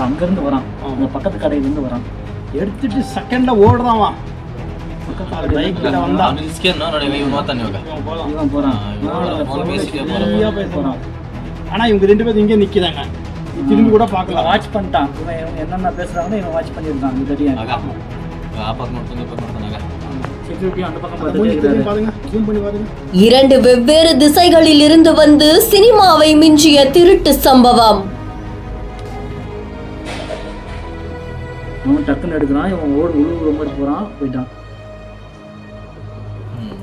அங்கேருந்து வரான், அந்த பக்கத்து கடையிலேருந்து வரான், எடுத்துட்டு செகண்ட்ல ஓடுறான். பக்கத்து பைக்கில் வந்தான், இவன் போகிறான். ஆனால் இவங்க 2 பேரும் இங்கே நிற்கிறாங்க, திரும்பி கூட பார்க்கலாம். வாட்ச் பண்ணிட்டான், இவன் என்னென்ன பேசுகிறாங்கன்னு இவன் வாட்ச் பண்ணியிருக்கான். இது தெரியும். இரண்டு வெவ்வேறு திசைகளில் இருந்து வந்து சினிமாவை மிஞ்சிய திருட்டு சம்பவம். அவன் டக்குன்னு எடுக்கிறான், இவன் உழுவுற மாதிரி போறான், போயிட்டான்.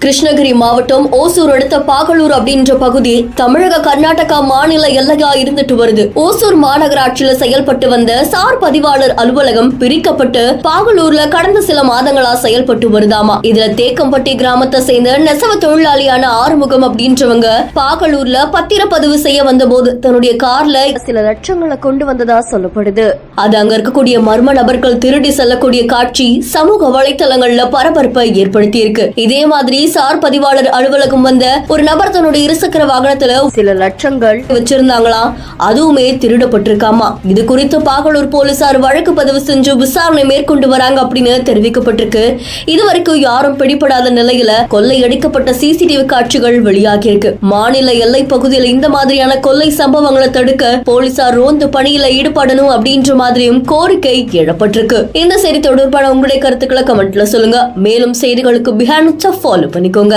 கிருஷ்ணகிரி மாவட்டம் ஓசூர் அடுத்த பாகலூர் அப்படின்ற பகுதி தமிழக கர்நாடகா மாநில எல்லையா இருந்துட்டு வருது. ஓசூர் மாநகராட்சியில செயல்பட்டு வந்த சார் பதிவாளர் அலுவலகம் பிரிக்கப்பட்டு பாகலூர்ல கடந்த சில மாதங்களா செயல்பட்டு வருதாமா. இதுல தேக்கம்பட்டி கிராமத்தை சேர்ந்த நெசவு தொழிலாளியான ஆறுமுகம் அப்படின்றவங்க பாகலூர்ல பத்திரப்பதிவு செய்ய வந்த போது தன்னுடைய கார்ல சில லட்சங்களை கொண்டு வந்ததா சொல்லப்படுது. அது அங்க இருக்கக்கூடிய மர்ம நபர்கள் திருடி செல்லக்கூடிய காட்சி சமூக வலைதளங்கள்ல பரபரப்பை ஏற்படுத்தி இருக்கு. இதே மாதிரி சார் பதிவாளர் அலுவலகம் வந்த ஒரு நபர் தன்னுடைய இருசக்கர வாகனத்துல சில லட்சங்கள் வச்சிருந்தாங்களாம், அதுவுமே திருடப்பட்டிருக்காமா. இது குறித்து பாகலூர் போலீசார் வழக்கு பதிவு செஞ்சு விசாரணை மேற்கொண்டு வராங்க அப்படின்னு தெரிவிக்கப்பட்டிருக்கு. இதுவரைக்கும் யாரும் பிடிபடாத நிலையில கொள்ளையடிக்கப்பட்ட சிசிடிவி காட்சிகள் வெளியாகி இருக்கு. மாநில எல்லை பகுதியில் இந்த மாதிரியான கொள்ளை சம்பவங்களை தடுக்க போலீசார் ரோந்து பணியில ஈடுபடணும் அப்படின்ற மாதிரியும் கோரிக்கை எழப்பட்டிருக்கு. இந்த செய்தி தொடர்பான உங்களுடைய கருத்துக்களை கமெண்ட்ல சொல்லுங்க. மேலும் செய்திகளுக்கு பிஹேண்ட் ஃபாலோ பண்ணிக்கோங்க.